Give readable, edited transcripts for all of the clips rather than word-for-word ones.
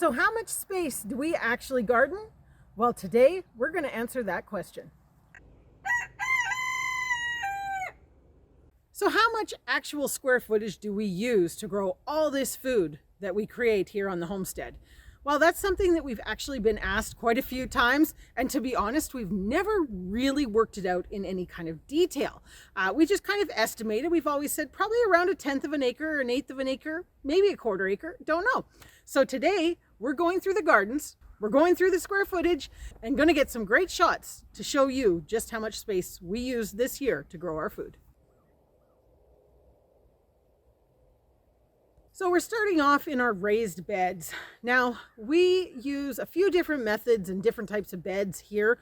So how much space do we actually garden? Well, today we're going to answer that question. So how much actual square footage do we use to grow all this food that we create here on the homestead? Well, that's something that we've actually been asked quite a few times, and to be honest, we've never really worked it out in any kind of detail. We just kind of estimated. We've always said probably around 1/10 of an acre, or 1/8 of an acre, maybe 1/4 acre, don't know. So today we're going through the gardens, we're going through the square footage, and going to get some great shots to show you just how much space we use this year to grow our food. So we're starting off in our raised beds. Now, we use a few different methods and different types of beds here.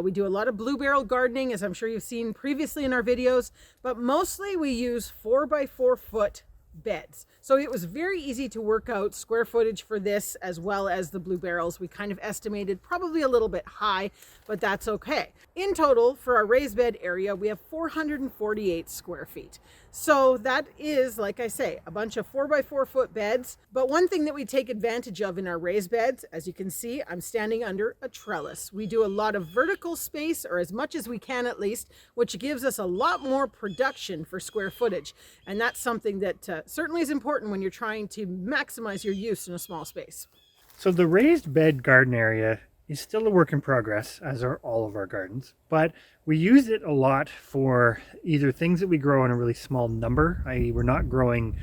We do a lot of blue barrel gardening, as I'm sure you've seen previously in our videos, but mostly we use 4x4 foot beds. So it was very easy to work out square footage for this as well as the blue barrels. We kind of estimated probably a little bit high, but that's okay. In total, for our raised bed area, we have 448 square feet. So that is, like I say, a bunch of 4x4 foot beds. But one thing that we take advantage of in our raised beds, as you can see, I'm standing under a trellis. We do a lot of vertical space, or as much as we can at least, which gives us a lot more production for square footage. And that's something that certainly is important when you're trying to maximize your use in a small space. So the raised bed garden area is still a work in progress, as are all of our gardens, but we use it a lot for either things that we grow in a really small number, i.e. we're not growing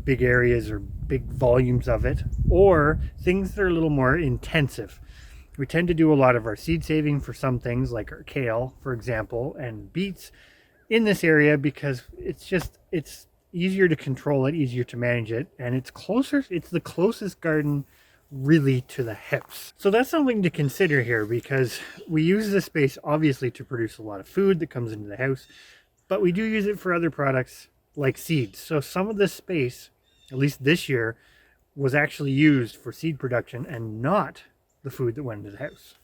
big areas or big volumes of it, or things that are a little more intensive. We tend to do a lot of our seed saving for some things like our kale, for example, and beets in this area because it's easier to control it, easier to manage it, and it's the closest garden really to the hips. So that's something to consider here because we use this space obviously to produce a lot of food that comes into the house, but we do use it for other products like seeds. So some of this space, at least this year, was actually used for seed production and not the food that went into the house.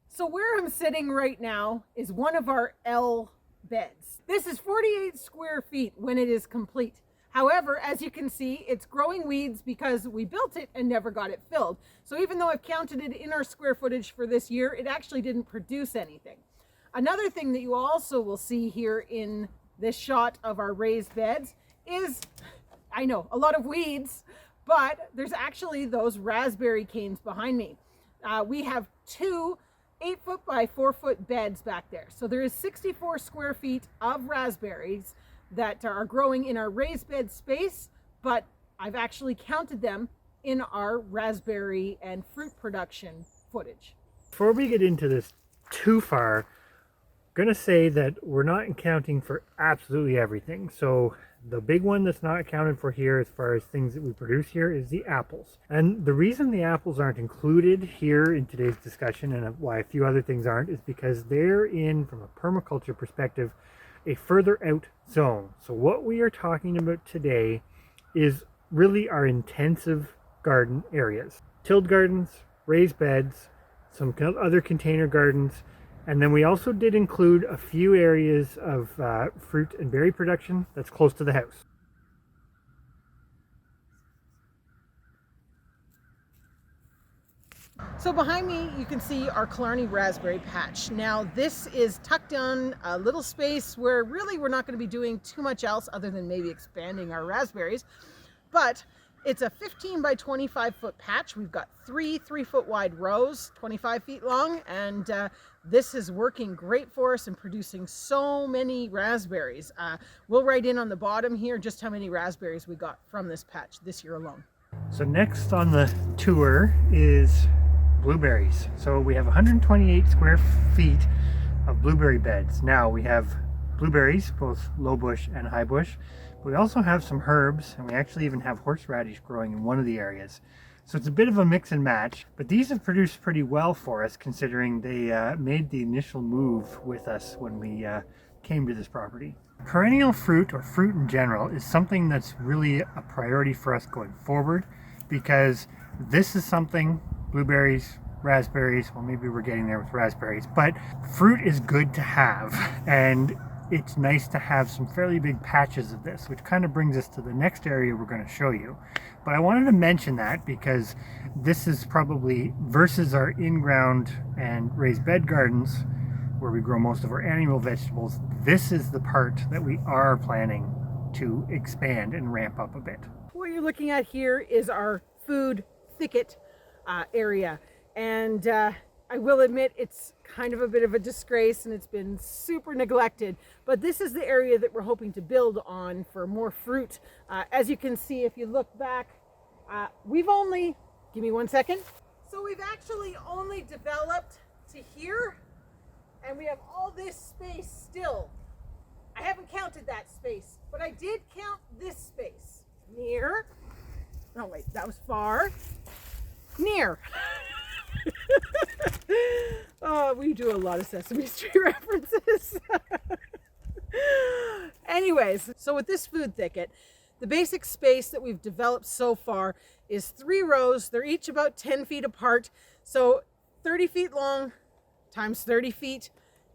So where I'm sitting right now is one of our L beds. This is 48 square feet when it is complete. However, as you can see, it's growing weeds because we built it and never got it filled. So even though I've counted it in our square footage for this year, it actually didn't produce anything. Another thing that you also will see here in this shot of our raised beds is, I know, a lot of weeds, but there's actually those raspberry canes behind me. We have two 8-foot by 4-foot beds back there. So there is 64 square feet of raspberries that are growing in our raised bed space, but I've actually counted them in our raspberry and fruit production footage. Before we get into this too far, I'm going to say that we're not accounting for absolutely everything. So the big one that's not accounted for here as far as things that we produce here is the apples. And the reason the apples aren't included here in today's discussion and why a few other things aren't is because they're in, from a permaculture perspective, a further out zone. So what we are talking about today is really our intensive garden areas. Tilled gardens, raised beds, some other container gardens, and then we also did include a few areas of fruit and berry production that's close to the house. So behind me, you can see our Killarney raspberry patch. Now this is tucked down a little space where really we're not going to be doing too much else other than maybe expanding our raspberries, but it's a 15 by 25 foot patch. We've got three 3-foot wide rows, 25 feet long, and this is working great for us and producing so many raspberries. We'll write in on the bottom here just how many raspberries we got from this patch this year alone. So next on the tour is blueberries. So we have 128 square feet of blueberry beds. Now we have blueberries, both low bush and high bush. We also have some herbs, and we actually even have horseradish growing in one of the areas. So it's a bit of a mix and match, but these have produced pretty well for us considering they made the initial move with us when we came to this property. Perennial fruit, or fruit in general, is something that's really a priority for us going forward because this is something, blueberries, raspberries, well maybe we're getting there with raspberries, but fruit is good to have, and it's nice to have some fairly big patches of this, which kind of brings us to the next area we're going to show you. But I wanted to mention that because this is probably, versus our in-ground and raised bed gardens, where we grow most of our annual vegetables, this is the part that we are planning to expand and ramp up a bit. What you're looking at here is our food thicket area, and I will admit it's kind of a bit of a disgrace and it's been super neglected, but this is the area that we're hoping to build on for more fruit. As you can see, if you look back, we've only, give me 1 second. So we've actually only developed to here, and we have all this space still. I haven't counted that space, but I did count this space. Near, oh wait, that was far. Near. Oh, we do a lot of Sesame Street references. Anyways, so with this food thicket, the basic space that we've developed so far is 3 rows. They're each about 10 feet apart. So 30 feet long times 30 feet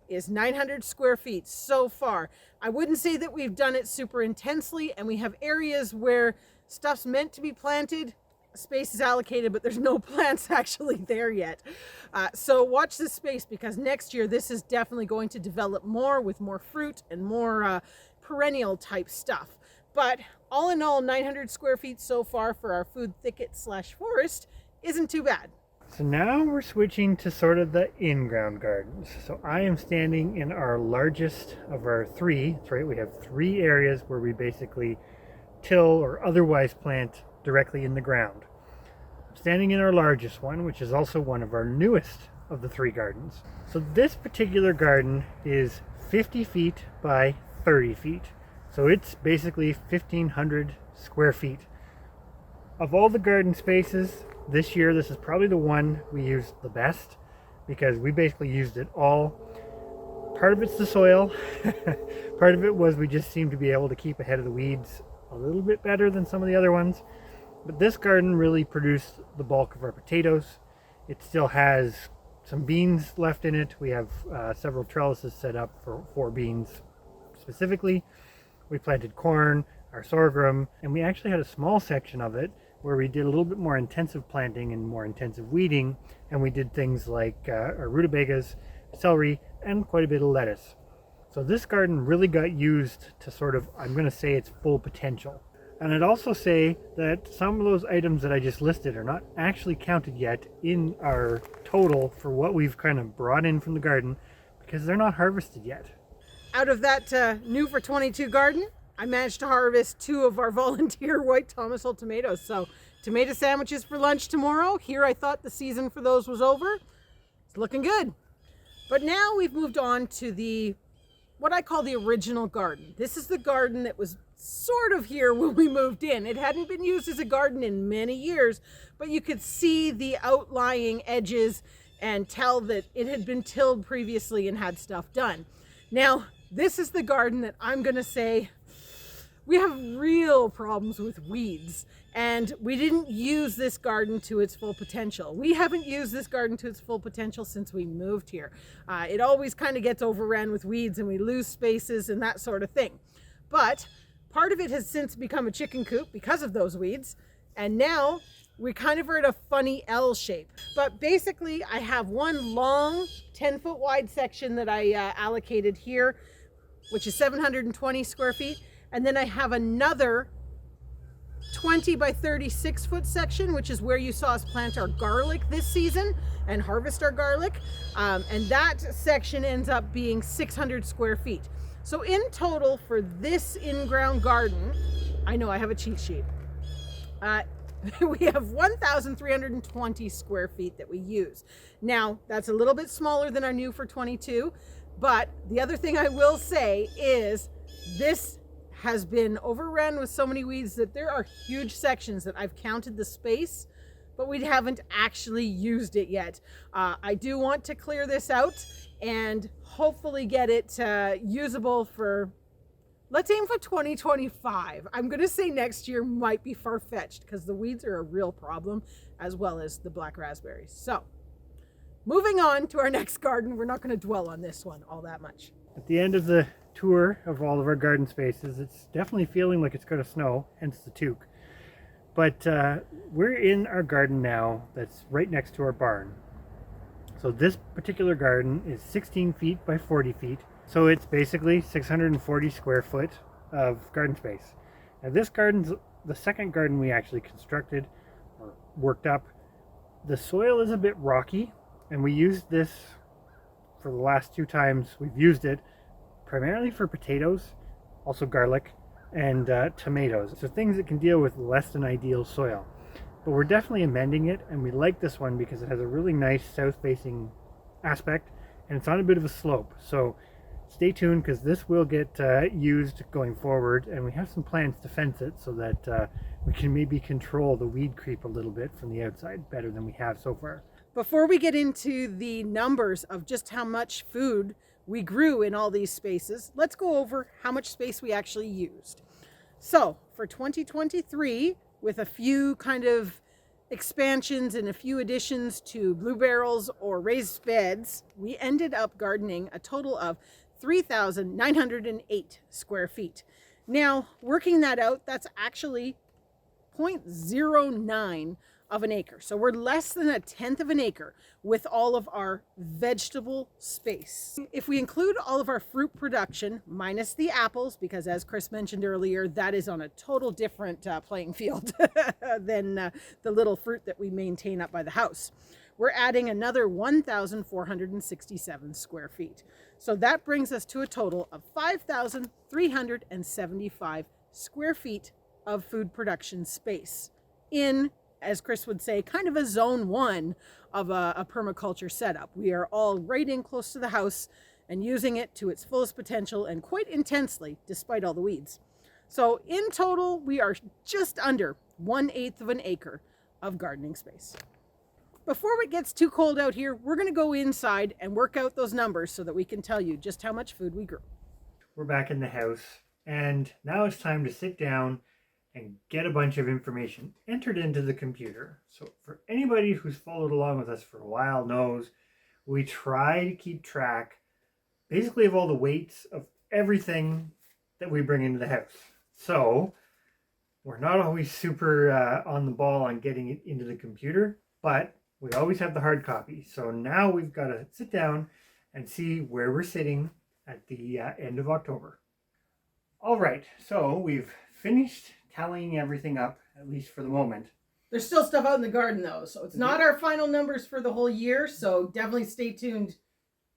is 900 square feet so far. I wouldn't say that we've done it super intensely, and we have areas where stuff's meant to be planted, space is allocated, but there's no plants actually there yet. So watch this space, because next year this is definitely going to develop more with more fruit and more perennial type stuff. But all in all, 900 square feet so far for our food thicket slash forest isn't too bad. So now we're switching to sort of the in-ground gardens. So I am standing in our largest of our 3. That's right, we have 3 areas where we basically till or otherwise plant directly in the ground. I'm standing in our largest one, which is also one of our newest of the 3 gardens. So this particular garden is 50 feet by 30 feet. So it's basically 1,500 square feet. Of all the garden spaces, this year this is probably the one we used the best, because we basically used it all. Part of it's the soil. Part of it was we just seemed to be able to keep ahead of the weeds a little bit better than some of the other ones. But this garden really produced the bulk of our potatoes. It still has some beans left in it. We have several trellises set up for beans specifically. We planted corn, our sorghum, and we actually had a small section of it where we did a little bit more intensive planting and more intensive weeding, and we did things like our rutabagas, celery, and quite a bit of lettuce. So this garden really got used to sort of, I'm going to say, its full potential. And I'd also say that some of those items that I just listed are not actually counted yet in our total for what we've kind of brought in from the garden, because they're not harvested yet. Out of that new for 22 garden, I managed to harvest 2 of our volunteer white Thomas Hole tomatoes. So tomato sandwiches for lunch tomorrow. Here I thought the season for those was over. It's looking good. But now we've moved on to what I call the original garden. This is the garden that was sort of here when we moved in. It hadn't been used as a garden in many years, but you could see the outlying edges and tell that it had been tilled previously and had stuff done. Now, this is the garden that I'm going to say we have real problems with weeds, and we didn't use this garden to its full potential. We haven't used this garden to its full potential since we moved here. It always kind of gets overrun with weeds and we lose spaces and that sort of thing. But part of it has since become a chicken coop because of those weeds, and now we kind of are at a funny L shape. But basically I have one long 10-foot wide section that I allocated here, which is 720 square feet. And then I have another 20 by 36 foot section, which is where you saw us plant our garlic this season and harvest our garlic. And that section ends up being 600 square feet. So in total for this in-ground garden, I know I have a cheat sheet. We have 1,320 square feet that we use. Now, that's a little bit smaller than our new for 22, but the other thing I will say is this has been overrun with so many weeds that there are huge sections that I've counted the space, but we haven't actually used it yet. I do want to clear this out and hopefully get it usable for, let's aim for 2025. I'm going to say next year might be far-fetched because the weeds are a real problem, as well as the black raspberries. So moving on to our next garden. We're not going to dwell on this one all that much. At the end of the tour of all of our garden spaces. It's definitely feeling like it's going to snow, hence the toque. But we're in our garden now that's right next to our barn. So this particular garden is 16 feet by 40 feet. So it's basically 640 square foot of garden space. Now this garden's the second garden we actually constructed or worked up. The soil is a bit rocky, and we used this for the last 2 times we've used it, primarily for potatoes, also garlic, and tomatoes. So things that can deal with less than ideal soil. But we're definitely amending it, and we like this one because it has a really nice south-facing aspect, and it's on a bit of a slope. So stay tuned, because this will get used going forward, and we have some plans to fence it so that we can maybe control the weed creep a little bit from the outside better than we have so far. Before we get into the numbers of just how much food we grew in all these spaces, let's go over how much space we actually used. So for 2023, with a few kind of expansions and a few additions to blue barrels or raised beds, we ended up gardening a total of 3,908 square feet. Now, working that out, that's actually 0.09 of an acre. So we're less than 1/10 of an acre with all of our vegetable space. If we include all of our fruit production minus the apples, because as Chris mentioned earlier, that is on a total different playing field than the little fruit that we maintain up by the house, we're adding another 1,467 square feet. So that brings us to a total of 5,375 square feet of food production space in, as Chris would say, kind of a zone 1 of a permaculture setup. We are all right in close to the house and using it to its fullest potential and quite intensely, despite all the weeds. So in total, we are just under 1/8 of an acre of gardening space. Before it gets too cold out here, we're going to go inside and work out those numbers so that we can tell you just how much food we grew. We're back in the house, and now it's time to sit down and get a bunch of information entered into the computer. So for anybody who's followed along with us for a while knows we try to keep track basically of all the weights of everything that we bring into the house. So we're not always super on the ball on getting it into the computer, but we always have the hard copy. So now we've got to sit down and see where we're sitting at the end of October. All right, so we've finished tallying everything up, at least for the moment. There's still stuff out in the garden though, so it's not our final numbers for the whole year, so definitely stay tuned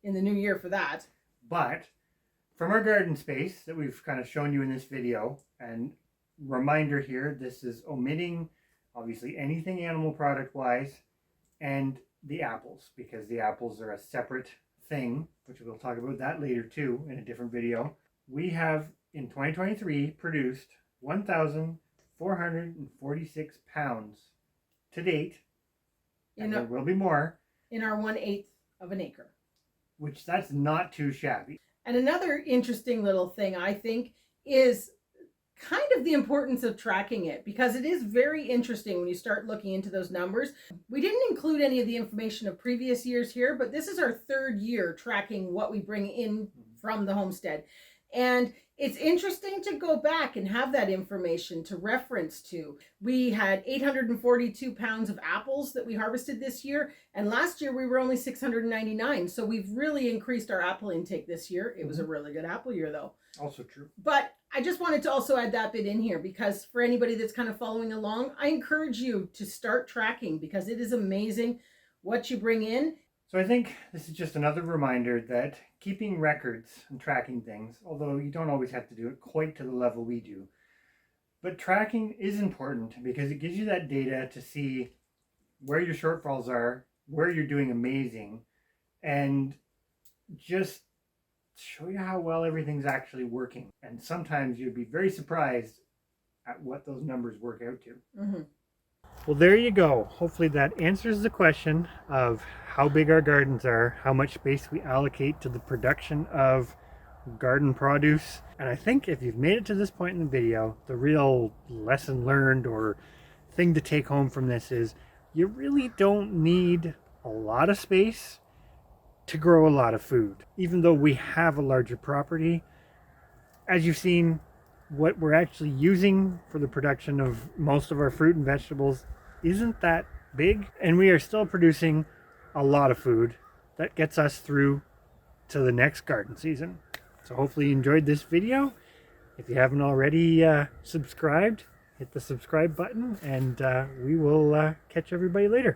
in the new year for that. But from our garden space that we've kind of shown you in this video, and reminder here, this is omitting obviously anything animal product wise and the apples, because the apples are a separate thing, which we'll talk about that later too in a different video. We have in 2023 produced 1,446 pounds to date, and there will be more in our 1/8 of an acre, which that's not too shabby. And another interesting little thing I think is kind of the importance of tracking it, because it is very interesting when you start looking into those numbers. We didn't include any of the information of previous years here, but this is our 3rd year tracking what we bring in from the homestead. And it's interesting to go back and have that information to reference to. We had 842 pounds of apples that we harvested this year, and last year we were only 699. So we've really increased our apple intake this year. It was a really good apple year though. Also true. But I just wanted to also add that bit in here, because for anybody that's kind of following along, I encourage you to start tracking, because it is amazing what you bring in. So I think this is just another reminder that keeping records and tracking things, although you don't always have to do it quite to the level we do, but tracking is important because it gives you that data to see where your shortfalls are, where you're doing amazing, and just show you how well everything's actually working. And sometimes you'd be very surprised at what those numbers work out to. Mm-hmm. Well, there you go. Hopefully that answers the question of how big our gardens are, how much space we allocate to the production of garden produce. And I think if you've made it to this point in the video, the real lesson learned or thing to take home from this is you really don't need a lot of space to grow a lot of food. Even though we have a larger property, as you've seen, what we're actually using for the production of most of our fruit and vegetables isn't that big, and we are still producing a lot of food that gets us through to the next garden season. So hopefully you enjoyed this video. If you haven't already subscribed, hit the subscribe button, and we will catch everybody later.